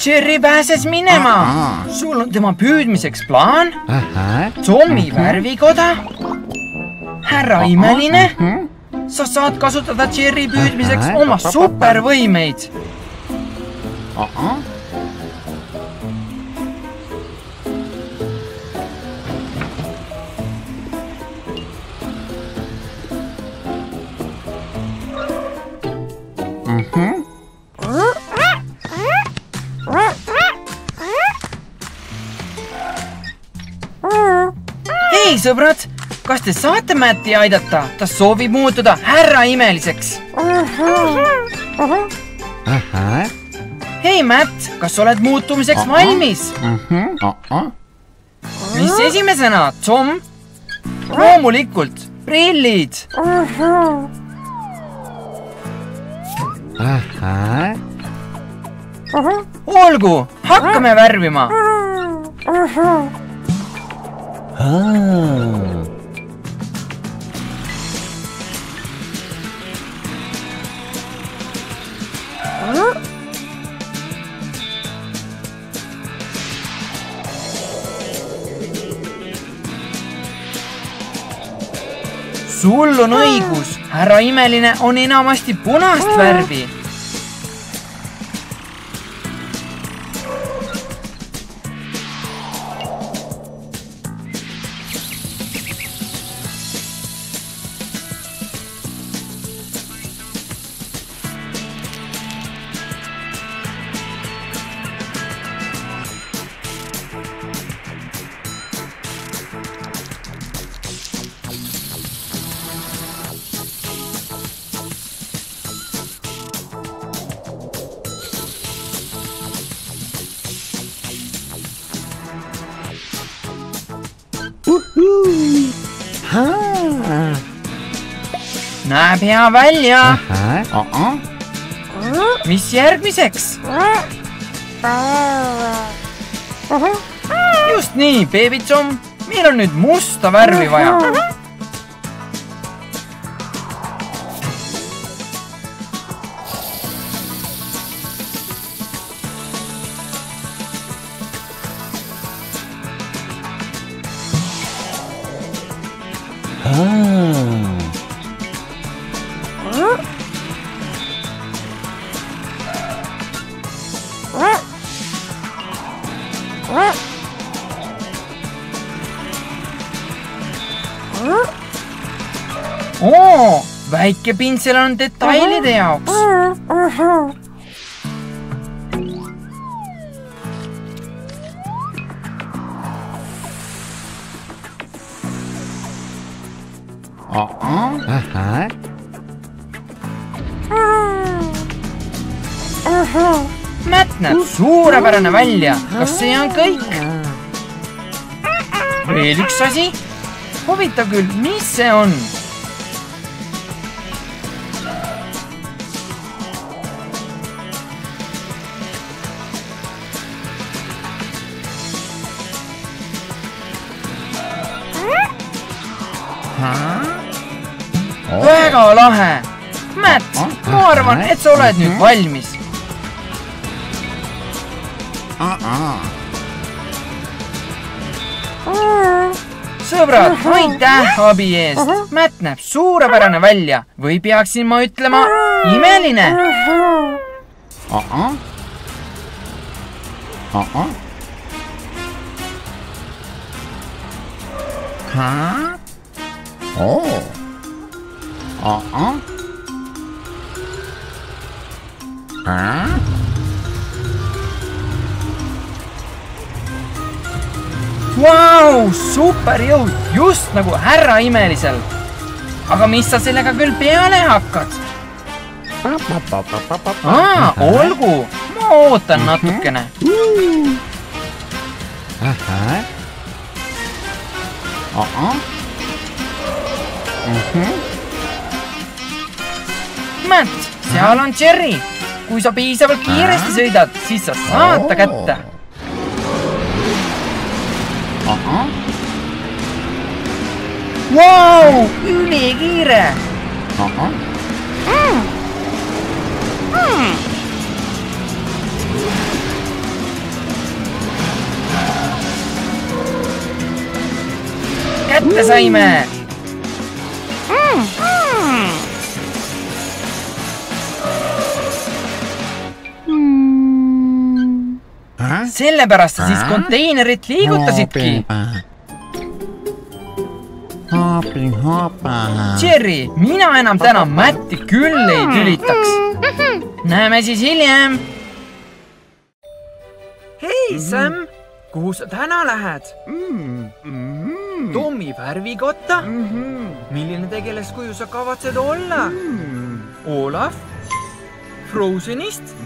Jerry pääses minema. Sul on tema püüdmiseks plaan? Tommi värvikoda? Härra imeline? Sa saad kasutada Jerry püüdmiseks oma supervõimeid. Hei sõbrad, kas te saate Matti aidata? Ta soovib muutuda härra imeliseks. Hei Matt, kas oled muutumiseks valmis? Mis esimesena, Tom? Loomulikult, prillid. Olgu, hakkame värvima. Sul on õigus, härra imeline on enamasti punast värvi. Näeb hea välja. Mis järgmiseks? Just nii, Baby Tom. Meil on nüüd musta värvi vaja. Väike pintsel on detailide jaoks. Matt näeb suurepärane välja. Kas see on kõik? Veel üks asi. Huvitav küll, mis see on? Väga lahe! Matt, ma arvan, et sa oled nüüd valmis. Sõbrad, aitäh abi eest! Matt näeb suurepärane välja. Või peaksin ma ütlema imeline? Vau, superjõud, just nagu härra imelisel. Aga mis sa sellega küll peale hakkad? Olgu, ma ootan natukene. Matt, seal on Jerry. Kui sa piisavalt kiiresti sõidad, siis sa saad ta kätte. Vau, ülikiire. Kätte saime. Sellepärast sa siis konteinerit liigutasidki. Jerry, mina enam täna Matti küll ei tülitaks. Näeme siis hiljem. Hei, Sam, kuhu sa täna lähed? Tommi värvikotta? Milline tegelaskuju sa kavatsed olla? Olaf? Frozenist?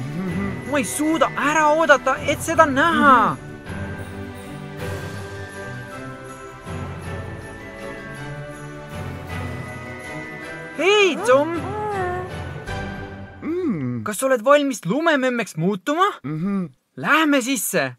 Ma ei suuda ära oodata, et seda näha. Hei, Tom! Kas sa oled valmis lumememmeks muutuma? Lähme sisse!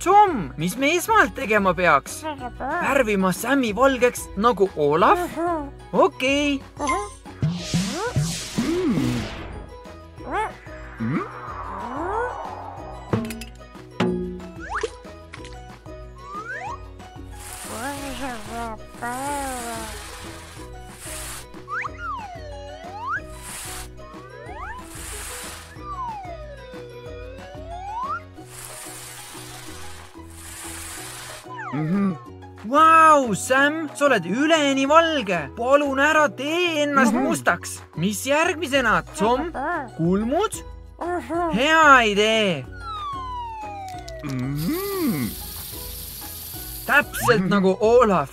Tom, mis me esmalt tegema peaks? Värvima Sammi valgeks nagu Olaf? Okei. Vau, Sam, sa oled üleni valge. Palun ära tee ennast mustaks. Mis järgmisena, Tom? Kulmud? Hea idee. Täpselt nagu Olaf.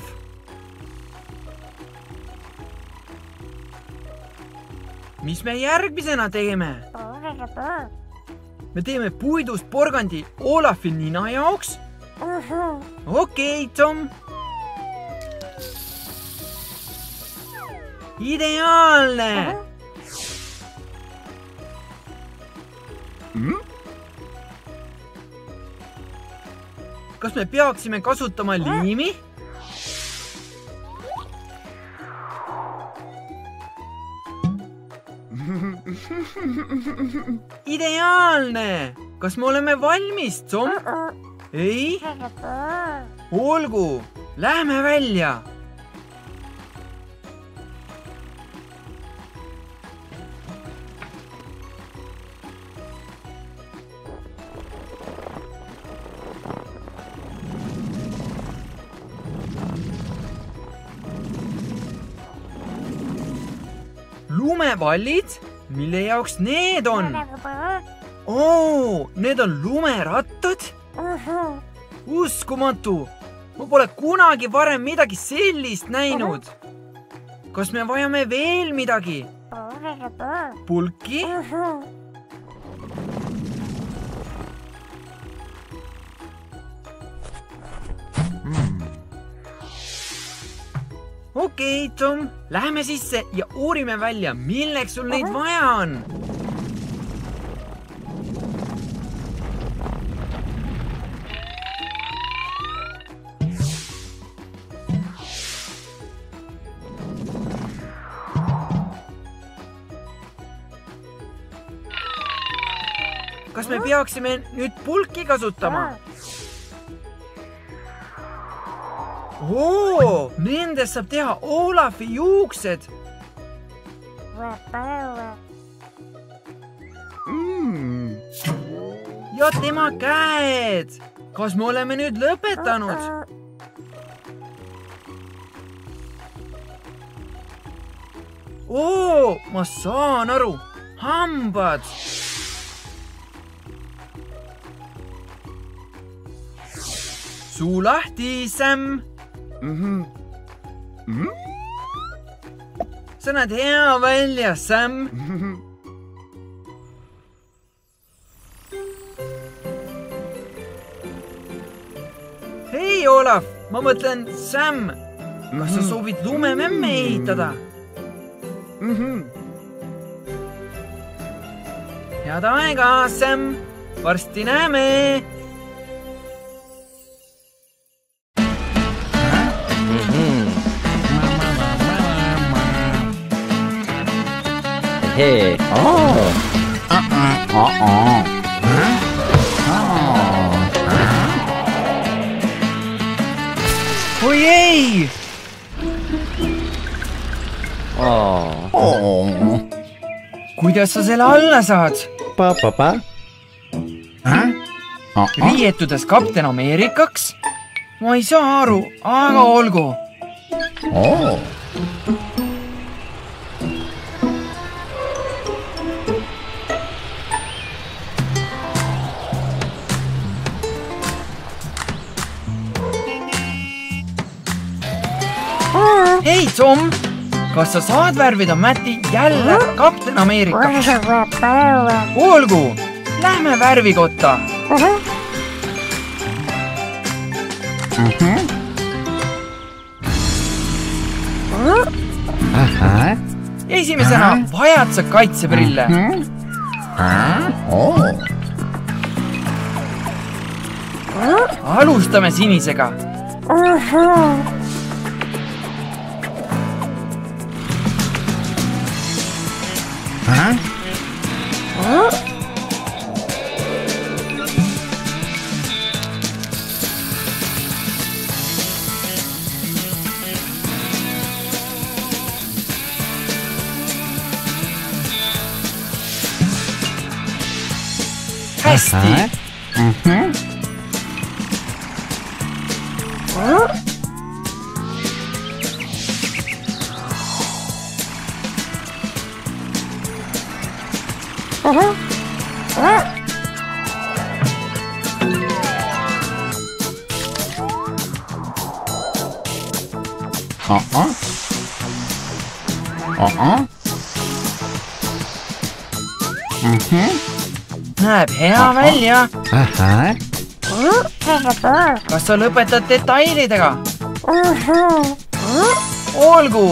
Mis me järgmisena teeme? Me teeme puidust porgandi Olafi nina jaoks. Okei, Tom. Ideaalne. Kas me peaksime kasutama liimi? Ideaalne. Kas me oleme valmis, Tom? Ei? Olgu, lähme välja. Lumepallid? Mille jaoks need on? Oo, need on lumerattad? Uskumatu! Ma pole kunagi varem midagi sellist näinud. Kas me vajame veel midagi? Pulki? Okei, Tom, lähme sisse ja uurime välja, milleks sul neid vaja on. Kas me peaksime nüüd pulki kasutama? Oo, nendest saab teha Olafi juuksed. Ja tema käed. Kas me oleme nüüd lõpetanud? Oo, ma saan aru. Hambad. Suu lahti, Sam. Sa näed hea välja, Sam. ei, Olav, ma mõtlen Sam. Kas sa soovid lumememme ehitada? Head aega, Sam. Varsti näeme. Hei. Oi ei! Kuidas sa selle alla saad? Riietudes kapten Ameerikaks? Ma ei saa aru, aga olgu. Hei, Tom! Kas sa saad värvida Matti jälle kapten Ameerikaks? Olgu! Lähme värvikotta! Esimesena vajad sa kaitseprille. Alustame sinisega. Hästi. Näeb hea välja. Kas sa lõpetad detailidega? Olgu.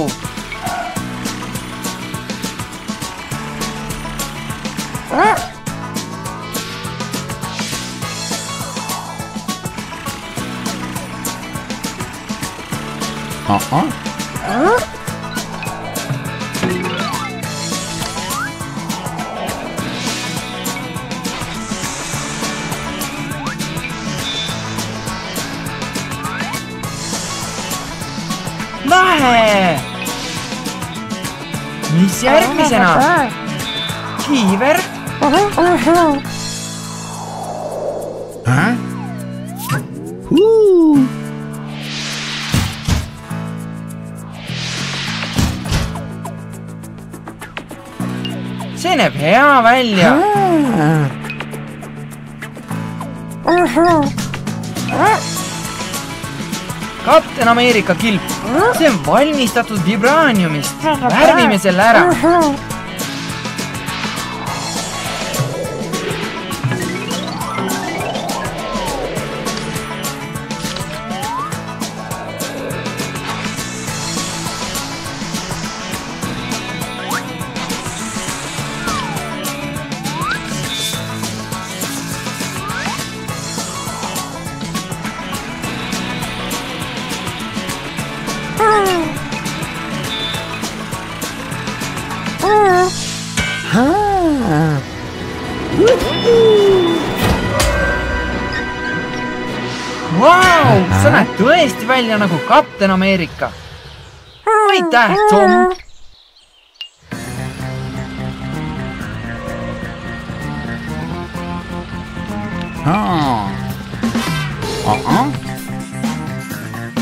Lahe! Mis järgmisena? Kiiver? See näeb hea välja. Kapten Ameerika kilp. See on valmistatud vibraaniumist. Värvime selle ära. Vau, sa näed tõesti välja nagu kapten Ameerika. Aitäh, Tom!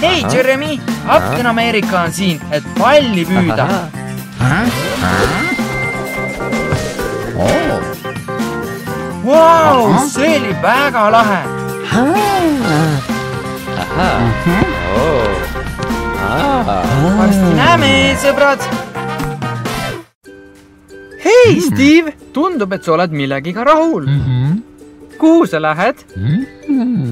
Hei, Jeremy! Kapten Ameerika on siin, et palli püüda. Vau, see oli väga lahe! Varsti näeme, sõbrad! Hei, Steve! Tundub, et sa oled millegiga rahul. Kuhu sa lähed?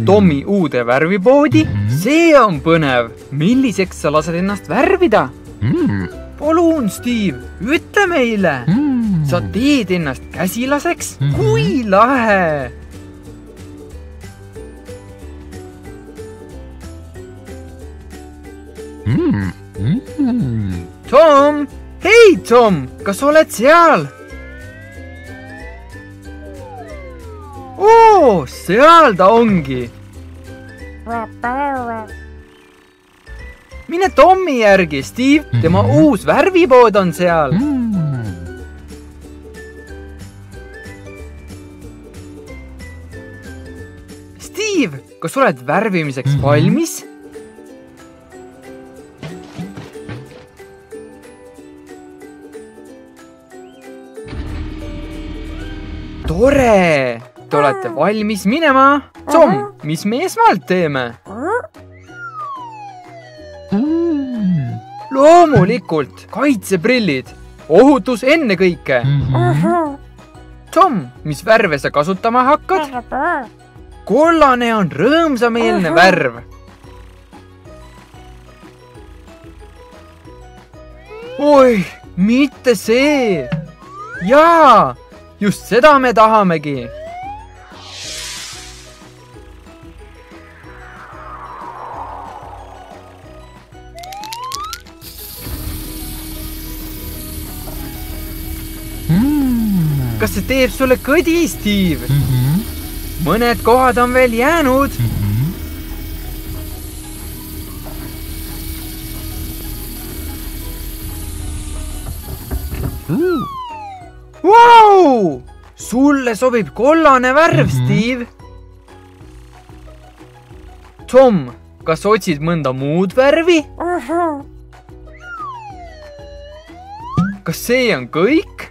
Tommi uude värvipoodi? See on põnev. Milliseks sa lased ennast värvida? Palun, Steve, ütle meile. Sa teed ennast käsilaseks? Kui lahe! Tom! Hei, Tom! Kas oled seal? Oo, seal ta ongi. Mine Tommi järgi, Steve. Tema uus värvipood on seal. Steve, kas oled värvimiseks valmis? Tore! Te olete valmis minema? Tom, mis me esmalt teeme? Loomulikult, kaitseprillid. Ohutus enne kõike. Tom, mis värve sa kasutama hakkad? Kollane on rõõmsameelne värv. Oi, mitte see. Jaa, just seda me tahamegi. Kas see teeb sulle kõdi, Steve? Mõned kohad on veel jäänud. Wow! Sulle sobib kollane värv, Steve. Tom, kas otsid mõnda muud värvi? Kas see on kõik?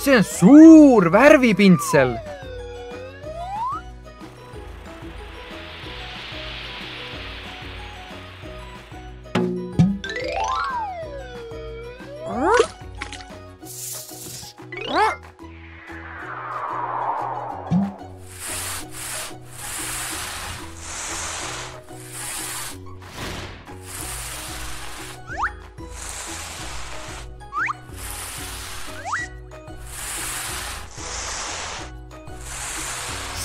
See on suur värvipintsel.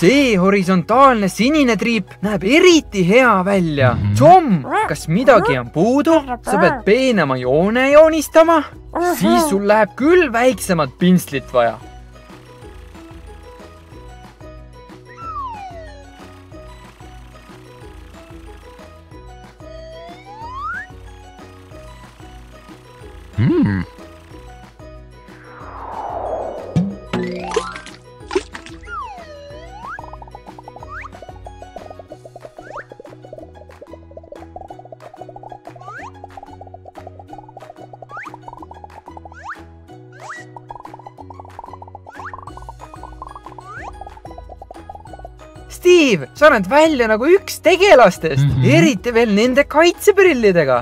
See horisontaalne sinine triip näeb eriti hea välja. Tom, kas midagi on puudu? Sa pead peenema joone joonistama? Siis sul läheb küll väiksemat pintslit vaja. Steve, sa näed välja nagu üks tegelastest, eriti veel nende kaitseprillidega.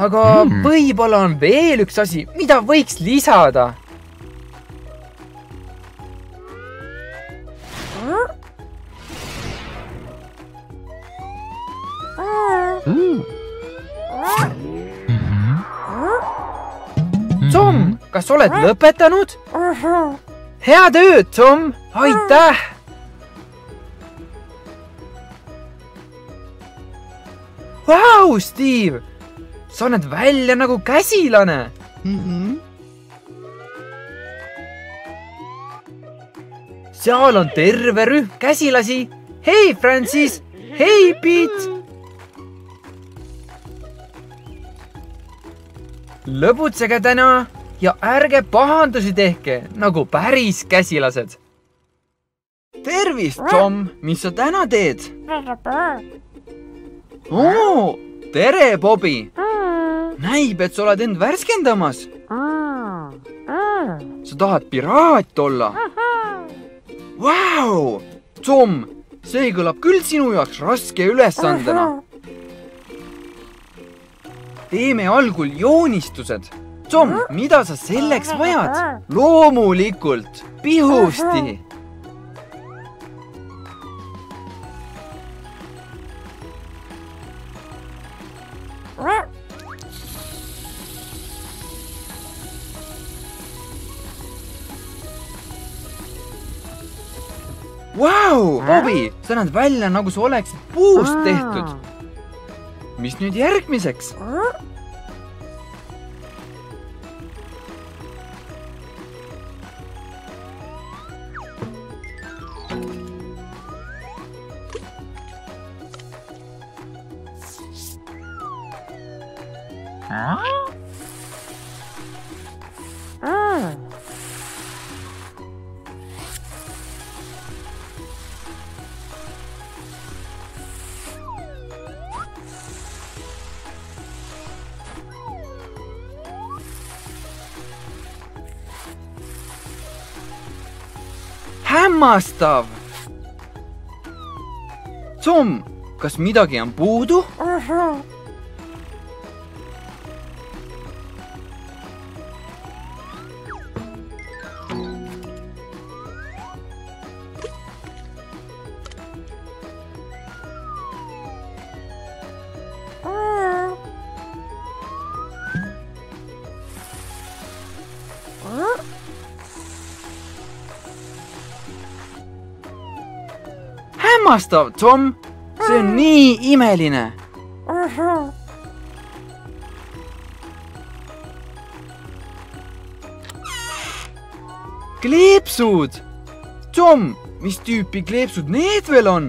Aga võib-olla on veel üks asi, mida võiks lisada. Tom, kas oled lõpetanud? Hea tööd, Tom! Aitäh! Vau, Steve! Sa näed välja nagu käsilane! Seal on terve rühm käsilasi! Hei, Francis! Hei, Pete! Lõbutsege täna ja ärge pahandusi tehke, nagu päris käsilased! Tervist, Tom! Mis sa täna teed? Oo, tere, Bobby! Näib, et sa oled end värskendamas. Sa tahad piraat olla? Vau! Tom, see kõlab küll sinu jaoks raske ülesandena. Teeme algul joonistused. Tom, mida sa selleks vajad? Loomulikult, pihusti. Vau, Bobby, sa näed välja nagu sa oleksid puust tehtud. Mis nüüd järgmiseks? Hämmastav! Tom, kas midagi on puudu? Hämmastav, Tom! See on nii imeline! Kleepsud! Tom, mis tüüpi kleepsud need veel on?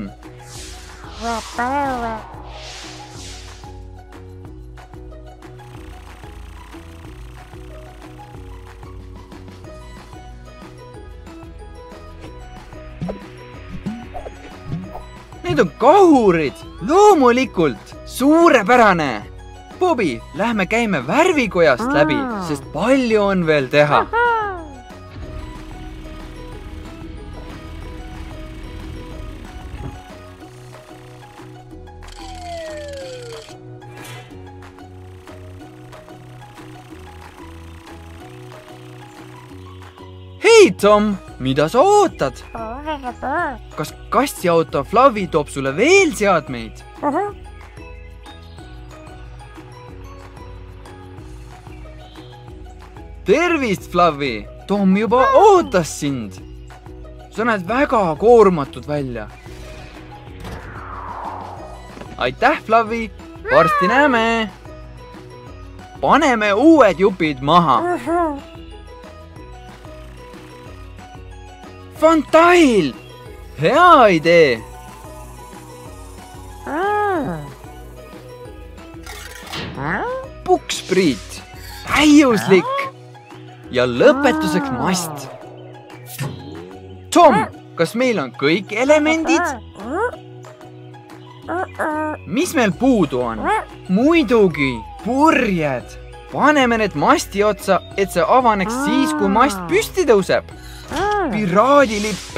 Need on kahurid! Loomulikult! Suurepärane! Bobby, lähme käime värvikojast läbi, sest palju on veel teha. Hei, Tom! Mida sa ootad? Kas kastiauto Fluffy toob sulle veel seadmeid? Tervist, Fluffy! Tom juba ootas sind. Sa näed väga koormatud välja. Aitäh, Fluffy! Varsti näeme! Paneme uued jupid maha. Fantail! Hea idee! Pukspriit! Täiuslik! Ja lõpetuseks mast. Tom, kas meil on kõik elemendid? Mis meil puudu on? Muidugi, purjed! Paneme need masti otsa, et see avaneks siis, kui mast püsti tõuseb. Piraadilipp!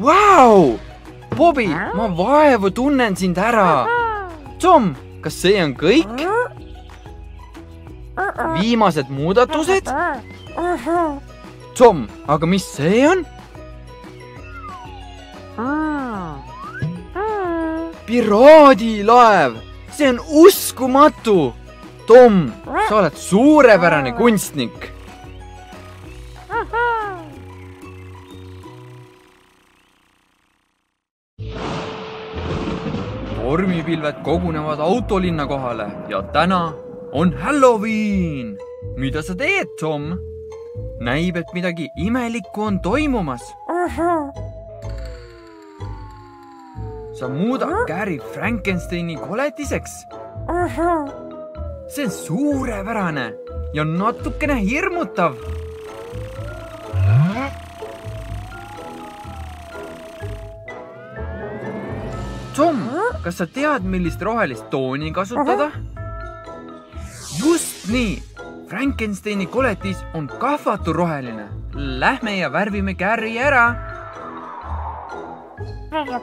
Vau! Bobby, ma vaevu tunnen sind ära. Tom, kas see on kõik? Viimased muudatused? Tom, aga mis see on? Piraadilaev! See on uskumatu! Tom, sa oled suurepärane kunstnik! Tormipilved kogunevad autolinna kohale ja täna on Halloween! Mida sa teed, Tom? Näib, et midagi imelikku on toimumas. Sa muudad Gary Frankensteini koletiseks. See on suurepärane ja natukene hirmutav. Tom, kas sa tead, millist rohelist tooni kasutada? Just nii! Frankensteini koletis on kahvaturoheline. Lähme ja värvime Gary ära.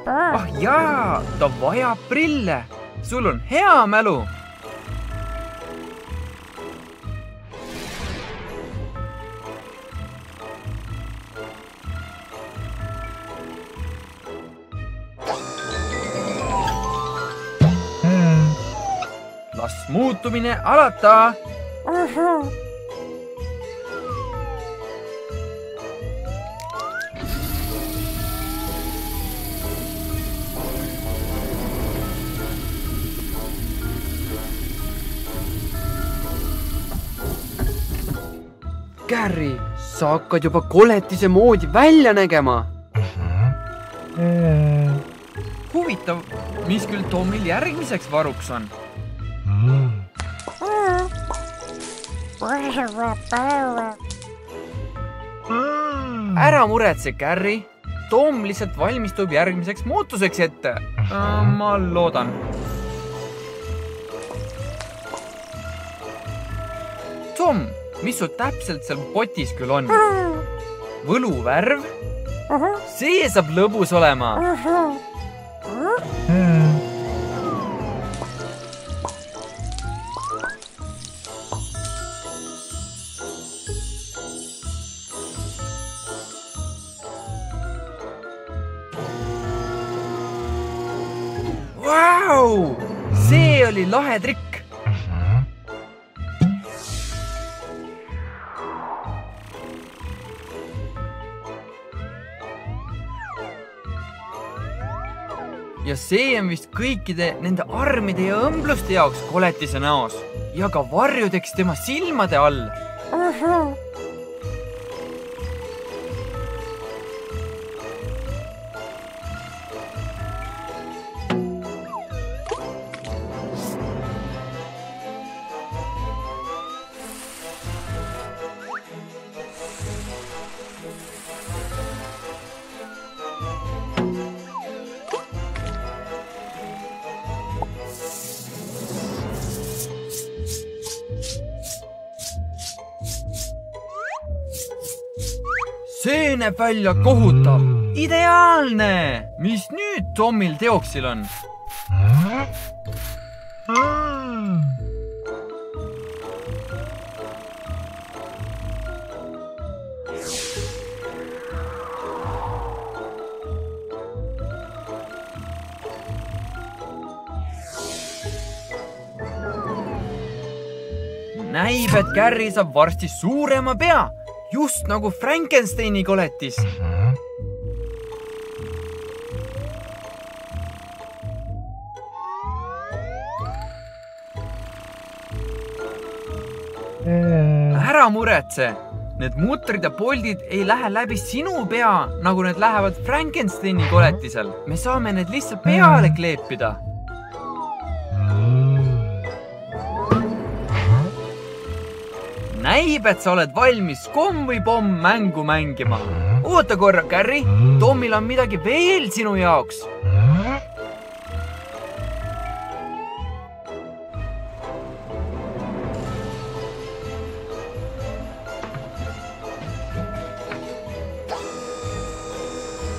Ah jaa, ta vajab prille. Sul on hea mälu. las muutumine alata. Gary, sa hakkad juba koletise moodi välja nägema. Huvitav, mis küll Tomil järgmiseks varuks on? Ära muretse, Gary. Tom lihtsalt valmistub järgmiseks muutuseks ette. Ma loodan. Tom, mis su täpselt seal potis küll on? Võluvärv? See saab lõbus olema. Vau! See oli lahe trikk. Ja see on vist kõikide nende armide ja õmbluste jaoks koletise näos ja ka varjudeks tema silmade all. See näeb välja kohutav. Ideaalne! Mis nüüd Tomil teoksil on? Näib, et Gary saab varsti suurema pea. Just nagu Frankensteini koletis. Ära muretse. Need mutrid ja poldid ei lähe läbi sinu pea, nagu need lähevad Frankensteini koletisel. Me saame need lihtsalt peale kleepida. Näib, et sa oled valmis komm või pomm mängu mängima. Oota korra, Gary. Tomil on midagi veel sinu jaoks.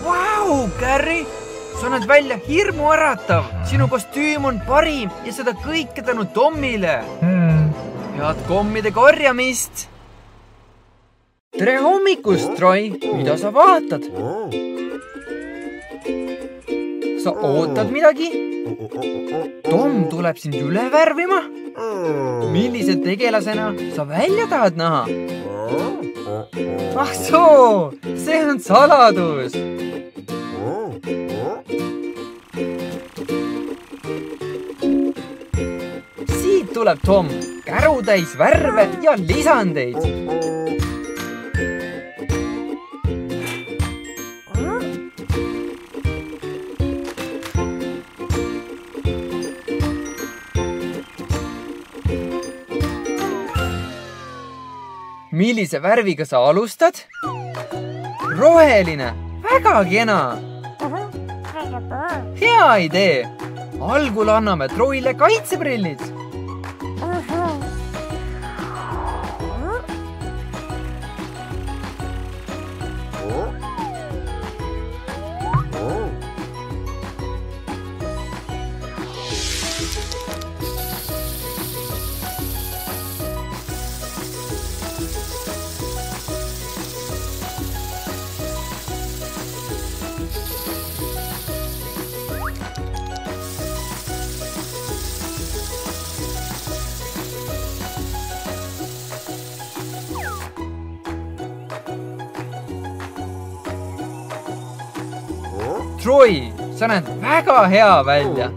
Vau, Gary! Sa näed välja hirmuäratav. Sinu kostüüm on parim ja seda kõike tänu Tomile. Head kommide korjamist! Tere hommikust, Troy! Mida sa vaatad? Sa ootad midagi? Tom tuleb sind üle värvima? Millise tegelasena sa välja tahad näha? Ah soo! See on saladus! Siit tuleb Tom! Kärutäis värve ja lisandeid. Millise värviga sa alustad? Roheline, väga kena. Hea idee. Algul anname Troile kaitseprillid. Troy, sa näed väga hea välja.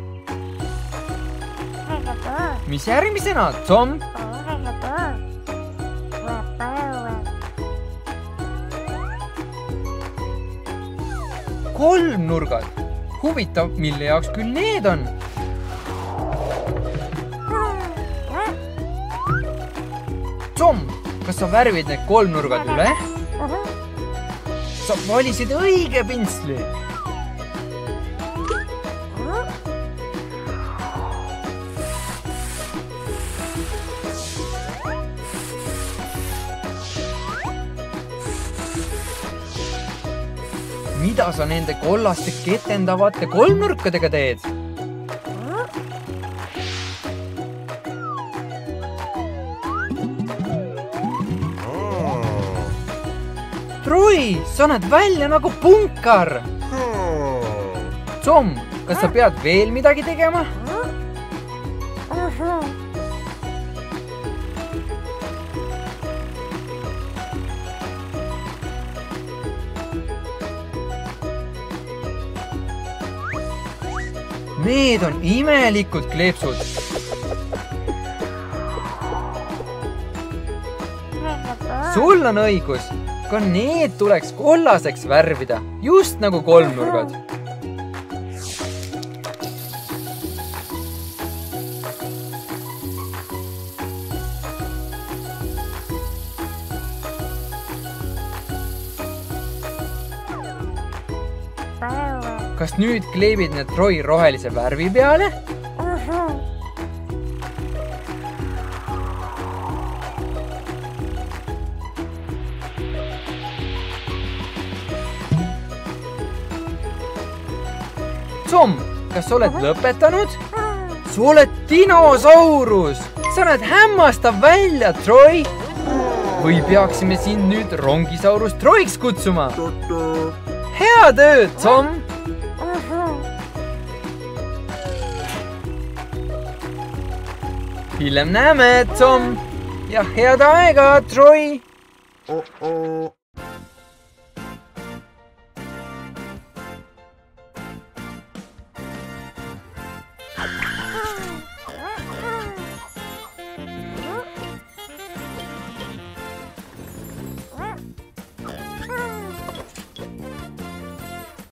Mis järgmisena, Tom? Kolmnurgad. Huvitav, mille jaoks küll need on? Tom, kas sa värvid need kolmnurgad üle? Sa valisid õige pintsli. Mida sa nende kollaste ketendavate kolmnurkadega teed? Troy, sa näed välja nagu punkar. Tom, kas sa pead veel midagi tegema? Need on imelikud kleepsud. Sul on õigus, ka need tuleks kollaseks värvida, just nagu kolmnurgad. Kas nüüd kleebid need Troy rohelise värvi peale? Tom, kas sa oled lõpetanud? Sa oled dinosaurus! Sa näed hämmastav välja, Troy! Või peaksime sind nüüd rongisaurus Troiks kutsuma? Hea töö, Tom! Hiljem näeme, Tom! Ja head aega, Troy!